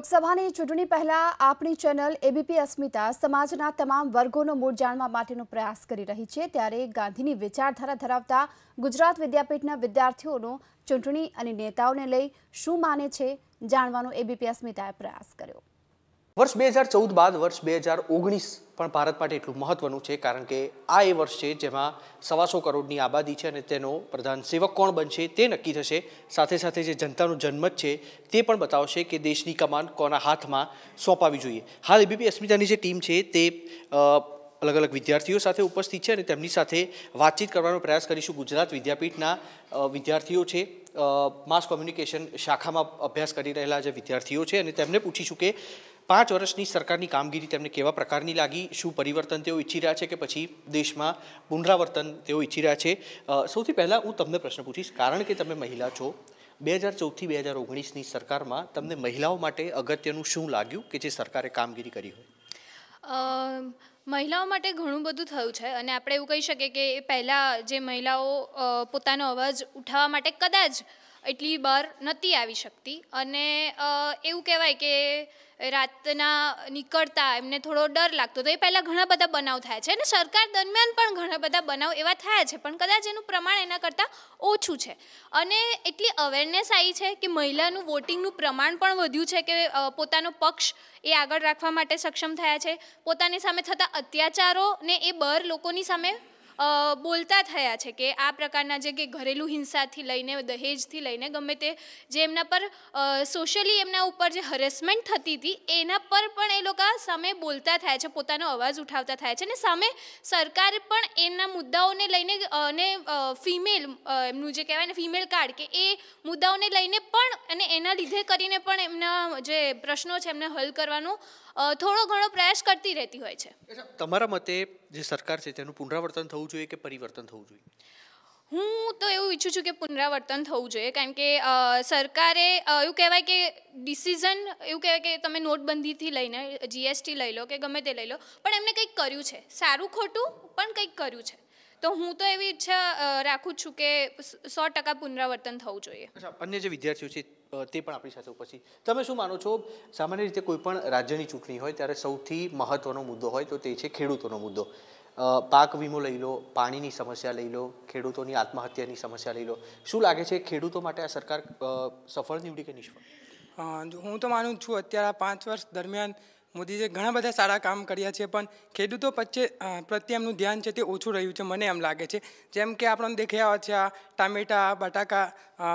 લોકસભાની ચૂંટણી પહેલા આપણી ચેનલ એબીપી અસ્મિતા સમાજના તમામ વર્ગોનો મૂળ જાણવા માટેનો પ્રયાસ કરી રહી છે। ત્યારે ગાંધીની વિચારધારા ધરાવતા ગુજરાત વિદ્યાપીઠના વિદ્યાર્થીઓનો ચૂંટણી અને નેતાઓને લઈ શું માને છે જાણવાનો એબીપી અસ્મિતાએ પ્રયાસ કર્યો। વર્ષ 2014 બાદ વર્ષ 2019 પણ ભારત માટે એટલું મહત્વનું છે કારણ કે આ એ વર્ષ છે જેમાં 125 કરોડની આબાદી છે અને તેનો પ્રધાન સેવક કોણ બનશે તે નક્કી થશે। સાથે સાથે જે જનતાનો જનમત છે તે પણ બતાવશે કે દેશની કમાન કોના હાથમાં સોંપાવી જોઈએ। હાલ એબીપી અસ્મિતાની જે ટીમ છે તે અલગ અલગ વિદ્યાર્થીઓ સાથે ઉપસ્થિત છે અને તેમની સાથે વાતચીત કરવાનો પ્રયાસ કરીશું। ગુજરાત વિદ્યાપીઠના વિદ્યાર્થીઓ છે, માસ કોમ્યુનિકેશન શાખામાં અભ્યાસ કરી રહેલા જે વિદ્યાર્થીઓ છે અને તેમને પૂછીશું કે 5 વર્ષની સરકારની કામગીરી તેમને કેવા પ્રકારની લાગી, શું પરિવર્તન તેઓ ઈચ્છી રહ્યા છે કે પછી દેશમાં પુનરાવર્તન તેઓ ઈચ્છી રહ્યા છે। સૌથી પહેલાં હું તમને પ્રશ્ન પૂછીશ, કારણ કે તમે મહિલા છો, 2014થી 2019ની સરકારમાં તમને મહિલાઓ માટે અગત્યનું શું લાગ્યું કે જે સરકારે કામગીરી કરી હોય? મહિલાઓ માટે ઘણું બધું થયું છે અને આપણે એવું કહી શકીએ કે પહેલાં જે મહિલાઓ પોતાનો અવાજ ઉઠાવવા માટે કદાચ એટલી બહાર નહોતી આવી શકતી અને એવું કહેવાય કે રાતના નીકળતા એમને થોડો ડર લાગતો હતો। એ પહેલાં ઘણા બધા બનાવ થયા છે અને સરકાર દરમિયાન પણ ઘણા બધા બનાવ એવા થયા છે, પણ કદાચ એનું પ્રમાણ એના કરતાં ઓછું છે અને એટલી અવેરનેસ આવી છે કે મહિલાનું વોટિંગનું પ્રમાણ પણ વધ્યું છે કે પોતાનો પક્ષ એ આગળ રાખવા માટે સક્ષમ થયા છે। પોતાની સામે થતા અત્યાચારોને એ બહાર લોકોની સામે બોલતા થયા છે કે આ પ્રકારના જે કે ઘરેલું હિંસાથી લઈને દહેજથી લઈને ગમે તે જે એમના પર સોશિયલી એમના ઉપર જે હરેસમેન્ટ થતી હતી એના પર પણ એ લોકો સામે બોલતા થયા છે, પોતાનો અવાજ ઉઠાવતા થયા છે અને સામે સરકાર પણ એમના મુદ્દાઓને લઈને અને ફિમેલ એમનું જે કહેવાય ને ફિમેલ કાર્ડ કે એ મુદ્દાઓને લઈને પણ અને એના લીધે કરીને પણ એમના જે પ્રશ્નો છે એમને હલ કરવાનો થોડો ઘણો પ્રયાસ કરતી રહેતી હોય છે। તમારા મતે જે સરકાર છે તેનું પુનરાવર્તન થવું જોઈએ કે પરિવર્તન થવું જોઈએ? હું તો એવું ઈચ્છું છું કે પુનરાવર્તન થવું જોઈએ, કારણ કે સરકારે એવું કહેવાય કે ડિસિઝન એવું કહેવાય કે તમે નોટબંધીથી લઈને જીએસટી લઈ લો કે ગમે તે લઈ લો, પણ એમને કંઈક કર્યું છે, સારું ખોટું પણ કંઈક કર્યું છે। તો હું તો એવી ઈચ્છા રાખું છું કે 100% પુનરાવર્તન થવું જોઈએ। અન્ય જે વિદ્યાર્થીઓ છે તે પણ આપણી સાથે ઉપસ્થિત, તમે શું માનો છો? સામાન્ય રીતે કોઈ પણ રાજ્યની ચૂંટણી હોય ત્યારે સૌથી મહત્વનો મુદ્દો હોય તો તે છે ખેડૂતોનો મુદ્દો। પાક વીમો લઈ લો, પાણીની સમસ્યા લઈ લો, ખેડૂતોની આત્મહત્યાની સમસ્યા લઈ લો, શું લાગે છે ખેડૂતો માટે આ સરકાર સફળ નીવડી કે નિષ્ફળ? હું તો માનું છું અત્યારે 5 વર્ષ દરમિયાન મોદીએ ઘણા બધા સારા કામ કર્યા છે, પણ ખેડૂતો પ્રત્યે એમનું ધ્યાન છે તે ઓછું રહ્યું છે મને એમ લાગે છે। જેમ કે આપણને દેખ્યા છે આ ટામેટા બટાકા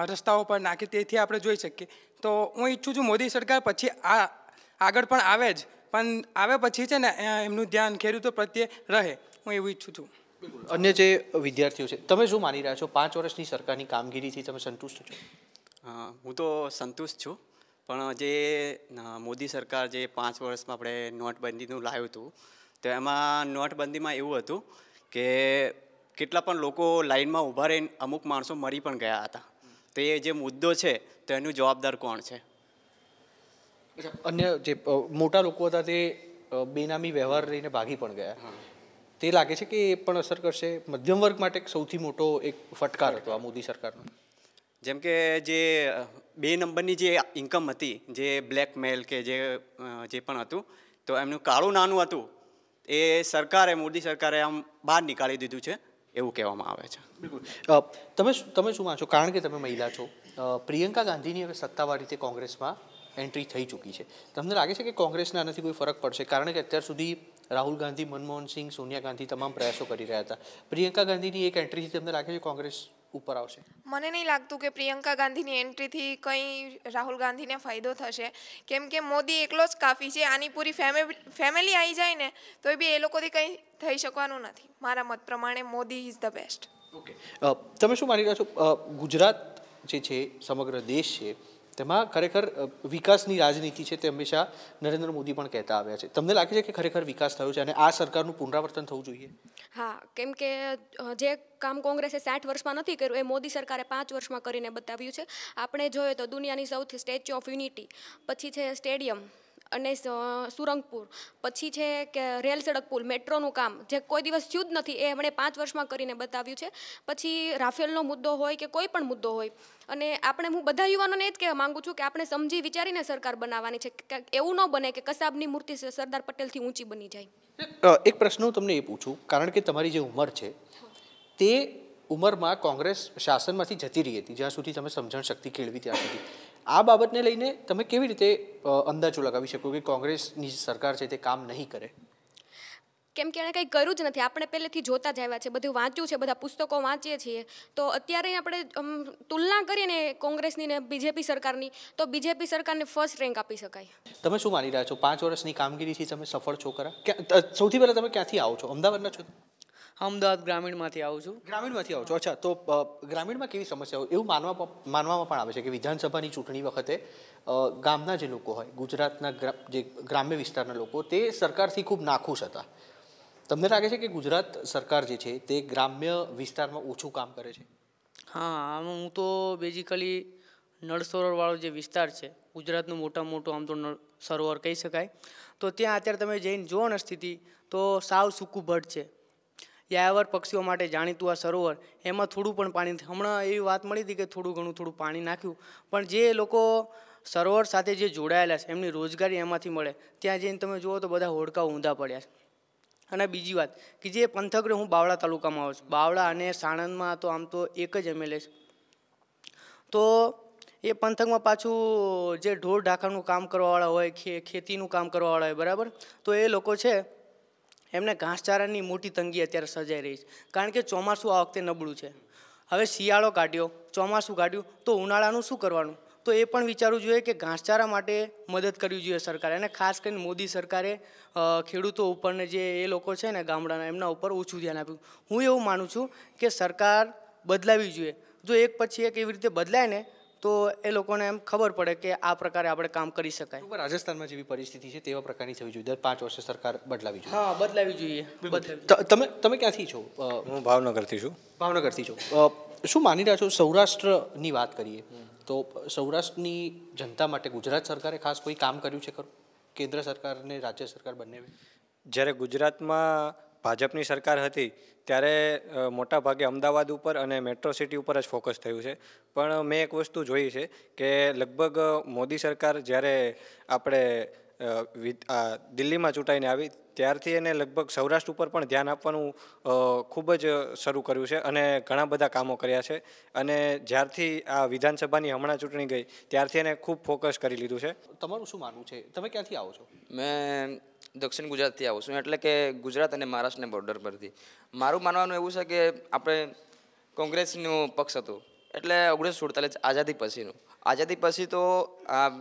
રસ્તાઓ પર નાખે તેથી આપણે જોઈ શકીએ। તો હું ઈચ્છું છું મોદી સરકાર પછી આગળ પણ આવે જ, પણ આવે પછી છે ને એમનું ધ્યાન ખેડૂતો પ્રત્યે રહે, હું એવું ઈચ્છું છું। અન્ય જે વિદ્યાર્થીઓ છે, તમે શું માની રહ્યા છો? 5 વર્ષની સરકારની કામગીરીથી તમે સંતુષ્ટ છો? હું તો સંતુષ્ટ છું, પણ જે મોદી સરકાર જે 5 વર્ષમાં આપણે નોટબંધીનું લાવ્યું હતું તો એમાં નોટબંધીમાં એવું હતું કે કેટલા પણ લોકો લાઇનમાં ઊભા રહીને અમુક માણસો મરી પણ ગયા હતા। તો એ જે મુદ્દો છે તો એનું જવાબદાર કોણ છે? અન્ય જે મોટા લોકો હતા તે બેનામી વ્યવહાર રહીને ભાગી પણ ગયા, તે લાગે છે કે એ પણ અસર કરશે? મધ્યમ વર્ગ માટે સૌથી મોટો એક ફટકાર હતો આ મોદી સરકારનો। જેમ કે જે 2 નંબરની જે ઇન્કમ હતી, જે બ્લેકમેલ કે જે પણ હતું તો એમનું કાળું નાનું હતું એ મોદી સરકારે આમ બહાર નીકાળી દીધું છે એવું કહેવામાં આવે છે। બિલકુલ, તમે શું માનો છો? કારણ કે તમે મહિલા છો, પ્રિયંકા ગાંધીની હવે સત્તાવાર રીતે કોંગ્રેસમાં એન્ટ્રી થઈ ચૂકી છે, તમને લાગે છે કે કોંગ્રેસને આનાથી કોઈ ફરક પડશે? કારણ કે અત્યાર સુધી રાહુલ ગાંધી, મનમોહન સિંહ, સોનિયા ગાંધી તમામ પ્રયાસો કરી રહ્યા હતા, પ્રિયંકા ગાંધીની એક એન્ટ્રીથી તમને લાગે છે કોંગ્રેસ ઉપર આવશે? મને નહીં લાગતું કે પ્રિયંકા ગાંધીની એન્ટ્રીથી કંઈ રાહુલ ગાંધીને ફાયદો થશે, કેમ કે મોદી એકલો જ કાફી છે। આની પૂરી ફેમિલી આવી જાય ને તો બી એ લોકોથી કંઈ થઈ શકવાનું નથી। મારા મત પ્રમાણે Modi is the best. Okay, તમે શું માની રહ્યા છો? ગુજરાત જે છે સમગ્ર દેશ છે તેમાં ખરેખર વિકાસની રાજનીતિ છે તે હંમેશા નરેન્દ્ર મોદી પણ કહેતા આવ્યા છે, તમને લાગે છે કે ખરેખર વિકાસ થયો છે અને આ સરકારનું પુનરાવર્તન થવું જોઈએ? હા, કેમ કે જે કામ કોંગ્રેસે 60 વર્ષમાં નથી કર્યું એ મોદી સરકારે 5 વર્ષમાં કરીને બતાવ્યું છે। આપણે જોઈએ તો દુનિયાની સૌથી સ્ટેચ્યુ ઓફ યુનિટી, પછી છે સ્ટેડિયમ, અને સુરંગપુર, પછી છે કે રેલ સડક પુલ, મેટ્રોનું કામ જે કોઈ દિવસ થયું જ નથી એ એમણે 5 વર્ષમાં કરીને બતાવ્યું છે. પછી રાફેલનો મુદ્દો હોય કે કોઈ પણ મુદ્દો હોય, અને હું બધા યુવાનોને એ જ કહેવા માંગુ છું કે આપણે સમજી વિચારીને સરકાર બનાવવાની છે. એવું ન બને કે કસાબની મૂર્તિ સરદાર પટેલથી ઊંચી બની જાય. એક પ્રશ્ન હું તમને એ પૂછું, કારણ કે તમારી જે ઉંમર છે તે ઉંમરમાં કોંગ્રેસ શાસનમાંથી જતી રહી હતી, જ્યાં સુધી તમે સમજણ શક્તિ કેળવી ત્યાં સુધી. આ બાબતને લઈને તમે કેવી રીતે અંદાજો લગાવી શકો કે કોંગ્રેસની સરકાર છે તે કામ નહીં કરે? કેમ કે એણે કંઈ કર્યું જ નથી. આપણે પહેલેથી જોતા જ આવ્યા છે, બધું વાંચ્યું છે, બધા પુસ્તકો વાંચીએ છીએ. તો અત્યારે આપણે તુલના કરીએ ને કોંગ્રેસની ને બીજેપી સરકારની, તો બીજેપી સરકારને ફર્સ્ટ રેન્ક આપી શકાય. તમે શું માની રહ્યા છો? 5 વર્ષની કામગીરીથી તમે સફળ છો ખરા? સૌથી પહેલાં તમે ક્યાંથી આવો છો? અમદાવાદના છો? અમદાવાદ ગ્રામીણમાંથી આવું છું. ગ્રામીણમાંથી આવો છો. અચ્છા, તો ગ્રામીણમાં કેવી સમસ્યાઓ? એવું માનવામાં પણ આવે છે કે વિધાનસભાની ચૂંટણી વખતે ગામના જે લોકો હોય, ગુજરાતના જે ગ્રામ્ય વિસ્તારના લોકો, તે સરકારથી ખૂબ નાખુશ હતા. તમને લાગે છે કે ગુજરાત સરકાર જે છે તે ગ્રામ્ય વિસ્તારમાં ઓછું કામ કરે છે? હા, આમાં હું તો બેઝિકલી નળ સરોવરવાળો જે વિસ્તાર છે ગુજરાતનું મોટામાં મોટું આમ તો નળ સરોવર કહી શકાય, તો ત્યાં અત્યારે તમે જઈને જુઓ ને સ્થિતિ, તો સાવ સૂકું ભટ્ટ છે. યાયાવર પક્ષીઓ માટે જાણીતું આ સરોવર, એમાં થોડું પણ પાણી નથી. હમણાં એવી વાત મળી હતી કે થોડું પાણી નાખ્યું, પણ જે લોકો સરોવર સાથે જે જોડાયેલા છે એમની રોજગારી એમાંથી મળે. ત્યાં જઈને તમે જુઓ તો બધા હોડકાઓ ઊંધા પડ્યા છે. અને બીજી વાત કે જે પંથક હું બાવળા તાલુકામાં આવું છું, બાવળા અને સાણંદમાં તો આમ તો એક જ MLA છે. તો એ પંથકમાં પાછું જે ઢોર ઢાંખરનું કામ કરવાવાળા હોય, ખેતીનું કામ કરવાવાળા હોય, બરાબર, તો એ લોકો છે એમને ઘાસચારાની મોટી તંગી અત્યારે સર્જાઈ રહી છે. કારણ કે ચોમાસું આ વખતે નબળું છે. હવે શિયાળો કાઢ્યો, ચોમાસું કાઢ્યું, તો ઉનાળાનું શું કરવાનું? તો એ પણ વિચારવું જોઈએ કે ઘાસચારા માટે મદદ કરવી જોઈએ સરકારે. અને ખાસ કરીને મોદી સરકારે ખેડૂતો ઉપરને જે એ લોકો છે ને ગામડાના, એમના ઉપર ઓછું ધ્યાન આપ્યું. હું એવું માનું છું કે સરકાર બદલાવી જોઈએ. જો એક પછી એક એવી રીતે બદલાય ને તો એ લોકોને એમ ખબર પડે કે આ પ્રકારે આપણે કામ કરી શકાય. રાજસ્થાનમાં જેવી પરિસ્થિતિ છે તેવા પ્રકારની થવી જોઈએ. દર 5 વર્ષે સરકાર બદલાવી જોઈએ. હા, બદલાવી જોઈએ. તમે ક્યાંથી છો? હું ભાવનગરથી છું. ભાવનગરથી છો. શું માની રહ્યા છો? સૌરાષ્ટ્રની વાત કરીએ તો સૌરાષ્ટ્રની જનતા માટે ગુજરાત સરકારે ખાસ કોઈ કામ કર્યું છે ખરું? કેન્દ્ર સરકાર અને રાજ્ય સરકાર બંને? જ્યારે ગુજરાતમાં ભાજપની સરકાર હતી ત્યારે મોટા ભાગે અમદાવાદ ઉપર અને મેટ્રો સિટી ઉપર જ ફોકસ થયું છે. પણ મેં એક વસ્તુ જોઈ છે કે લગભગ મોદી સરકાર જ્યારે આપણે દિલ્હીમાં ચૂંટાઈને આવી ત્યારથી એને લગભગ સૌરાષ્ટ્ર ઉપર પણ ધ્યાન આપવાનું ખૂબ જ શરૂ કર્યું છે અને ઘણા બધા કામો કર્યા છે. અને જ્યારથી આ વિધાનસભાની હમણાં ચૂંટણી ગઈ ત્યારથી એને ખૂબ ફોકસ કરી લીધું છે. તમારું શું માનવું છે? તમે ક્યાંથી આવો છો? મેં દક્ષિણ ગુજરાતથી આવું છું, એટલે કે ગુજરાત અને મહારાષ્ટ્રના બોર્ડર પરથી. મારું માનવાનું એવું છે કે આપણે કોંગ્રેસનું પક્ષ હતું, એટલે 1947 આઝાદી પછીનું. આઝાદી પછી તો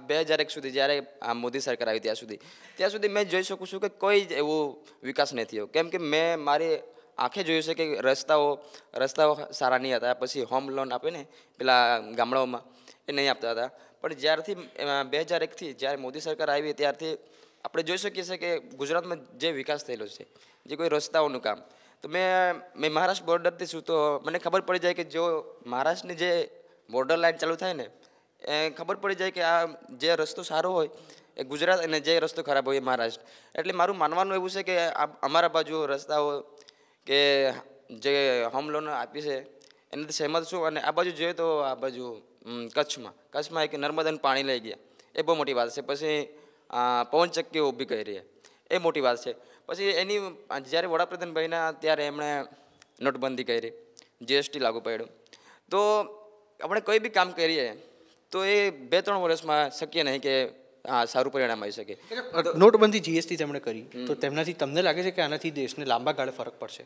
2001 સુધી જ્યારે આ મોદી સરકાર આવી ત્યાં સુધી મેં જોઈ શકું છું કે કોઈ જ એવો વિકાસ નથી થયો. કેમ કે મેં મારી આંખે જોયું છે કે રસ્તાઓ સારા નહીં હતા. પછી હોમ લોન આપે ને પેલા ગામડાઓમાં, એ નહીં આપતા હતા. પણ જ્યારથી 2001થી જ્યારે મોદી સરકાર આવી ત્યારથી આપણે જોઈ શકીએ છીએ કે ગુજરાતમાં જે વિકાસ થયેલો છે, જે કોઈ રસ્તાઓનું કામ, તો મેં મહારાષ્ટ્ર બોર્ડરથી છું તો મને ખબર પડી જાય કે જો મહારાષ્ટ્રની જે બોર્ડર લાઇન ચાલુ થાય ને એ ખબર પડી જાય કે આ જે રસ્તો સારો હોય એ ગુજરાત અને જે રસ્તો ખરાબ હોય એ મહારાષ્ટ્ર. એટલે મારું માનવાનું એવું છે કે અમારા બાજુ રસ્તાઓ કે જે હોમ લોન આપી છે એનાથી સહેમત છું. અને આ બાજુ જોઈએ તો આ બાજુ કચ્છમાં એક નર્મદાનું પાણી લઈ ગયા, એ બહુ મોટી વાત છે. પછી પવનચક્કીઓ ઊભી કરી એ મોટી વાત છે. પછી એની જ્યારે વડાપ્રધાન બન્યા ત્યારે એમણે નોટબંધી કરી, GST લાગુ પાડ્યું. તો આપણે કોઈ બી કામ કરીએ તો એ 2-3 વર્ષમાં શક્ય નહીં કે સારું પરિણામ આવી શકે. નોટબંધી GST તેમણે કરી તો તેમનાથી તમને લાગે છે કે આનાથી દેશને લાંબા ગાળે ફરક પડશે?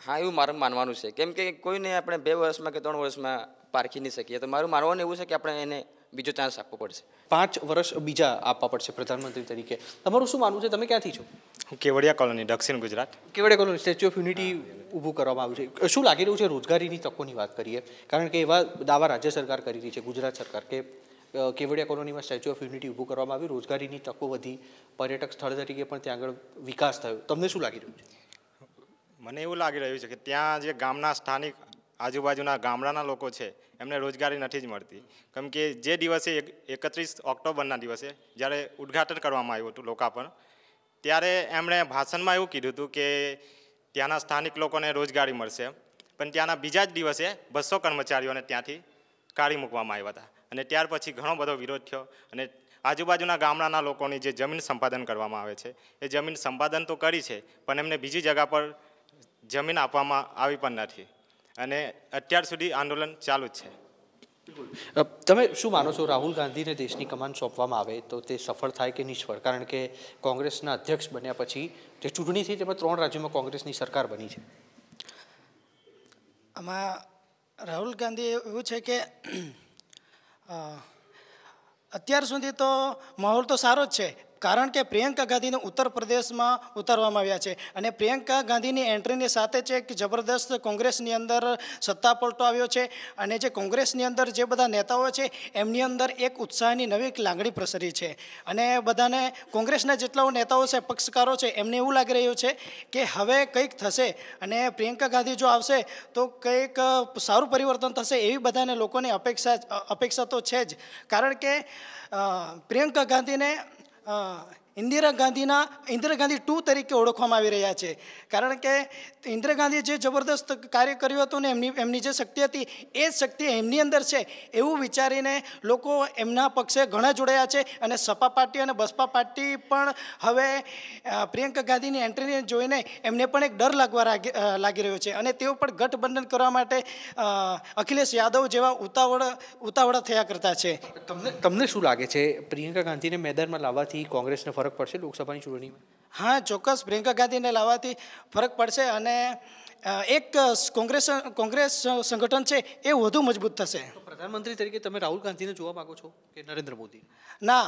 હા, એવું મારું માનવાનું છે. કેમ કે કોઈને આપણે 2 વર્ષમાં કે 3 વર્ષમાં પારખી નહીં શકીએ. તો મારું માનવાનું એવું છે કે આપણે એને બીજો ચાન્સ આપવો પડશે. 5 વર્ષ બીજા આપવા પડશે પ્રધાનમંત્રી તરીકે. તમારું શું માનવું છે? તમે ક્યાંથી છો? હું કેવડિયા કોલોની, દક્ષિણ Gujarat. Kevadia colony statue of unity ઊભું કરવામાં આવ્યું છે. શું લાગી રહ્યું છે? રોજગારીની તકોની વાત કરીએ, કારણ કે એવા દાવા રાજ્ય સરકાર કરી રહી છે, ગુજરાત સરકાર, કે કેવડિયા કોલોનીમાં સ્ટેચ્યુ ઓફ યુનિટી ઊભું કરવામાં આવ્યું, રોજગારીની તકો વધી, પર્યટક સ્થળ તરીકે પણ ત્યાં આગળ વિકાસ થયો. તમને શું લાગી રહ્યું છે? મને એવું લાગી રહ્યું છે કે ત્યાં જે ગામના સ્થાનિક આજુબાજુના ગામડાના લોકો છે એમને રોજગારી નથી જ મળતી. કેમ કે જે દિવસે 31 ઓક્ટોબરના દિવસે જ્યારે ઉદ્ઘાટન કરવામાં આવ્યું હતું લોકાર્પણ, ત્યારે એમણે ભાષણમાં એવું કીધું હતું કે ત્યાંના સ્થાનિક લોકોને રોજગારી મળશે, પણ ત્યાંના બીજા જ દિવસે 200 કર્મચારીઓને ત્યાંથી કાઢી મૂકવામાં આવ્યા હતા. અને ત્યાર પછી ઘણો બધો વિરોધ થયો અને આજુબાજુના ગામડાના લોકોની જે જમીન સંપાદન કરવામાં આવે છે એ જમીન સંપાદન તો કરી છે, પણ એમને બીજી જગ્યા પર જમીન આપવામાં આવી પણ નથી અને અત્યાર સુધી આંદોલન ચાલુ જ છે. તમે શું માનો છો, રાહુલ ગાંધીને દેશની કમાન સોંપવામાં આવે તો તે સફળ થાય કે નિષ્ફળ? કારણ કે કોંગ્રેસના અધ્યક્ષ બન્યા પછી જે ચૂંટણી થઈ તેમાં 3 રાજ્યોમાં કોંગ્રેસની સરકાર બની છે. આમાં રાહુલ ગાંધી એવું છે કે અત્યાર સુધી તો માહોલ તો સારો જ છે, કારણ કે પ્રિયંકા ગાંધીને ઉત્તર પ્રદેશમાં ઉતારવામાં આવ્યા છે અને પ્રિયંકા ગાંધીની એન્ટ્રીની સાથે છે કે જબરદસ્ત કોંગ્રેસની અંદર સત્તા પલટો આવ્યો છે અને જે કોંગ્રેસની અંદર જે બધા નેતાઓ છે એમની અંદર એક ઉત્સાહની નવી લાગણી પ્રસરી છે અને બધાને કોંગ્રેસના જેટલા નેતાઓ છે, પક્ષકારો છે, એમને એવું લાગી રહ્યું છે કે હવે કંઈક થશે અને પ્રિયંકા ગાંધી જો આવશે તો કંઈક સારું પરિવર્તન થશે એવી બધાને લોકોની અપેક્ષા તો છે જ. કારણ કે પ્રિયંકા ગાંધીને ઇન્દિરા ગાંધી 2 તરીકે ઓળખવામાં આવી રહ્યા છે, કારણ કે ઇન્દિરા ગાંધીએ જે જબરદસ્ત કાર્ય કર્યું હતું ને એમની જે શક્તિ હતી એ જ શક્તિ એમની અંદર છે એવું વિચારીને લોકો એમના પક્ષે ઘણા જોડાયા છે અને સપા પાર્ટી અને બસપા પાર્ટી પણ હવે પ્રિયંકા ગાંધીની એન્ટ્રીને જોઈને એમને પણ એક ડર લાગી રહ્યો છે અને તેઓ પણ ગઠબંધન કરવા માટે અખિલેશ યાદવ જેવા ઉતાવળા થયા કરતા છે. તમને શું લાગે છે, પ્રિયંકા ગાંધીને મેદાનમાં લાવવાથી કોંગ્રેસને ફરક પડશે લોકસભાની ચૂંટણીમાં? હા, ચોક્કસ પ્રિયંકા ગાંધીને લાવવાથી ફરક પડશે અને એક કોંગ્રેસ સંગઠન છે એ વધુ મજબૂત થશે. પ્રધાનમંત્રી તરીકે તમે રાહુલ ગાંધીને જોવા માંગો છો કે નરેન્દ્ર મોદી? ના,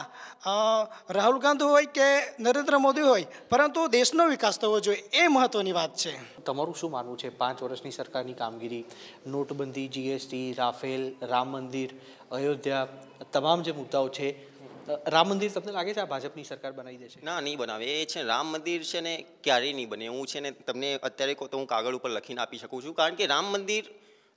રાહુલ ગાંધી હોય કે નરેન્દ્ર મોદી હોય, પરંતુ દેશનો વિકાસ થવો જોઈએ એ મહત્વની વાત છે. તમારું શું માનવું છે 5 વર્ષની સરકારની કામગીરી, નોટબંધી, જીએસટી, રાફેલ, રામ મંદિર, અયોધ્યા, તમામ જે મુદ્દાઓ છે, રામ મંદિર તમને લાગે છે આ ભાજપની સરકાર બનાવી દેશે? ના, નહીં બનાવે. એ છે રામ મંદિર છે ને ક્યારેય નહીં બને. હું છે ને તમને અત્યારે કહું તો હું કાગળ ઉપર લખીને આપી શકું છું, કારણ કે રામ મંદિર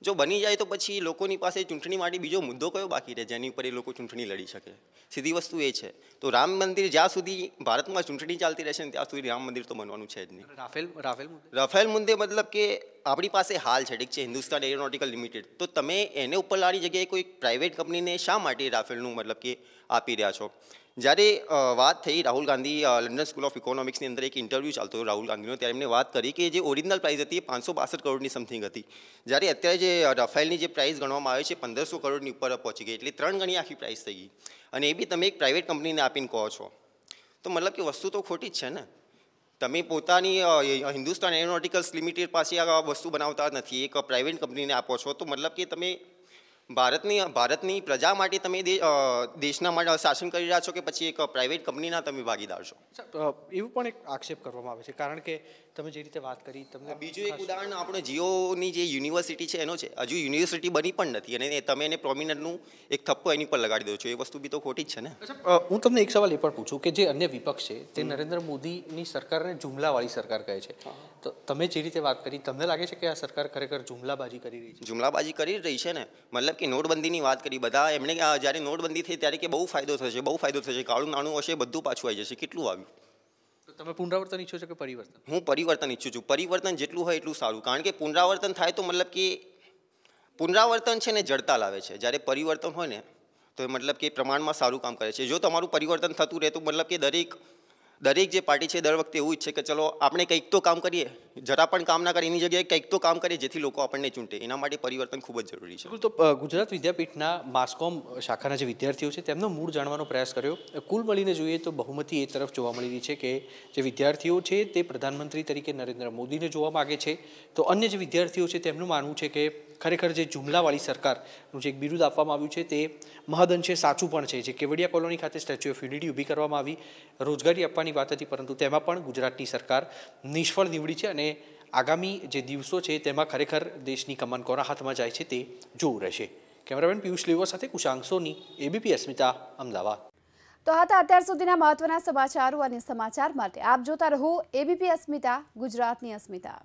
જો બની જાય તો પછી લોકોની પાસે ચૂંટણી માટે બીજો મુદ્દો કયો બાકી રહે જેની ઉપર એ લોકો ચૂંટણી લડી શકે? સીધી વસ્તુ એ છે. તો રામ મંદિર જ્યાં સુધી ભારતમાં ચૂંટણી ચાલતી રહેશે ને ત્યાં સુધી રામ મંદિર તો બનવાનું છે જ નહીં. રાફેલ મુદ્દે મતલબ કે આપણી પાસે હાલ છે, ઠીક છે, હિન્દુસ્તાન એરોનોટિકલ લિમિટેડ, તો તમે એને ઉપરલાની જગ્યાએ કોઈ પ્રાઇવેટ કંપનીને શા માટે રાફેલનું મતલબ કે આપી રહ્યા છો? જ્યારે વાત થઈ Rahul Gandhi London school of ઇકોનોમિક્સની અંદર એક ઇન્ટરવ્યૂ ચાલતો હતો રાહુલ ગાંધીનો, ત્યારે એમને વાત કરી કે જે ઓરિજિનલ પ્રાઇસ હતી એ 562 કરોડની સમથિંગ હતી, જ્યારે અત્યારે જે રાફેલની જે પ્રાઇસ ગણવામાં આવે છે 1500 કરોડની ઉપર પહોંચી ગઈ, એટલે 3 ગણી આખી પ્રાઇસ થઈ ગઈ અને એ બી તમે એક પ્રાઇવેટ કંપનીને આપીને કહો છો, તો મતલબ કે વસ્તુ તો ખોટી જ છે ને. તમે પોતાની હિન્દુસ્તાન એરોનોટિકલ્સ લિમિટેડ પાસે આ વસ્તુ બનાવતા નથી, એક પ્રાઇવેટ કંપનીને આપો છો, તો મતલબ કે તમે ભારતની પ્રજા માટે તમે દેશના માટે શાસન કરી રહ્યા છો કે પછી એક પ્રાઇવેટ કંપનીના તમે ભાગીદાર છો? એવું પણ એક આક્ષેપ કરવામાં આવે છે, કારણ કે તમે જે રીતે વાત કરી, તમને બીજું એક ઉદાહરણ આપણે જીઓની જે યુનિવર્સિટી છે એનો છે, હજુ યુનિવર્સિટી બની પણ નથી અને તમે એને પ્રોમિનન્ટનું એક થપ્પો એની પર લગાડી દો છો, એ વસ્તુ બી તો ખોટી જ છે ને. હું તમને એક સવાલ એ પણ પૂછું કે જે અન્ય વિપક્ષ છે તે નરેન્દ્ર મોદીની સરકારને જુમલાવાળી સરકાર કહે છે, તો તમે જે રીતે વાત કરી, તમને લાગે છે કે આ સરકાર ખરેખર જુમલાબાજી કરી રહી છે? જુમલાબાજી કરી રહી છે ને. મતલબ કે નોટબંધીની વાત કરી, બધા એમણે જ્યારે નોટબંધી થઈ ત્યારે કે બહુ ફાયદો થશે, કાળું નાણું હશે, બધું પાછું આવી જશે. કેટલું આવ્યું? તમે પુનરાવર્તન ઈચ્છો છો કે પરિવર્તન? હું પરિવર્તન ઈચ્છું છું. પરિવર્તન જેટલું હોય એટલું સારું, કારણ કે પુનરાવર્તન થાય તો મતલબ કે પુનરાવર્તન છે ને જડતા લાવે છે, જ્યારે પરિવર્તન હોય ને તો એ મતલબ કે પ્રમાણમાં સારું કામ કરે છે. જો તમારું પરિવર્તન થતું રહે તો મતલબ કે દરેક જે પાર્ટી છે દર વખતે એવું જ છે કે ચલો આપણે કંઈક તો કામ કરીએ, જરા પણ કામ ના કરીએ એની જગ્યાએ કંઈક તો કામ કરીએ જેથી લોકો આપણને ચૂંટે. એના માટે પરિવર્તન ખૂબ જ જરૂરી છે. તો ગુજરાત વિદ્યાપીઠના માસકોમ શાખાના જે વિદ્યાર્થીઓ છે તેમનો મૂળ જાણવાનો પ્રયાસ કર્યો. કુલ મળીને જોઈએ તો બહુમતી એ તરફ જોવા મળી રહી છે કે જે વિદ્યાર્થીઓ છે તે પ્રધાનમંત્રી તરીકે નરેન્દ્ર મોદીને જોવા માગે છે, તો અન્ય જે વિદ્યાર્થીઓ છે તેમનું માનવું છે કે ખરેખર જે જુમલાવાળી સરકારનું જે એક બિરુદ આપવામાં આવ્યું છે તે મહદઅંશે સાચું પણ છે. જે કેવડિયા કોલોની ખાતે સ્ટેચ્યુ ઓફ યુનિટી ઊભી કરવામાં આવી, રોજગારી આપવાની વાત હતી, પરંતુ તેમાં પણ ગુજરાતની સરકાર નિષ્ફળ નીવડી છે અને આગામી જે દિવસો છે તેમાં ખરેખર દેશની કમાન કોના હાથમાં જાય છે તે જોવું રહેશે. કેમેરામેન પિયુષ લેવા સાથે કુશાંક સોની, એબીપી અસ્મિતા, અમદાવાદ. તો હતા અત્યાર સુધીના મહત્વના સમાચારો અને સમાચાર માટે આપ જોતા રહો એબીપી અસ્મિતા, ગુજરાતની અસ્મિતા.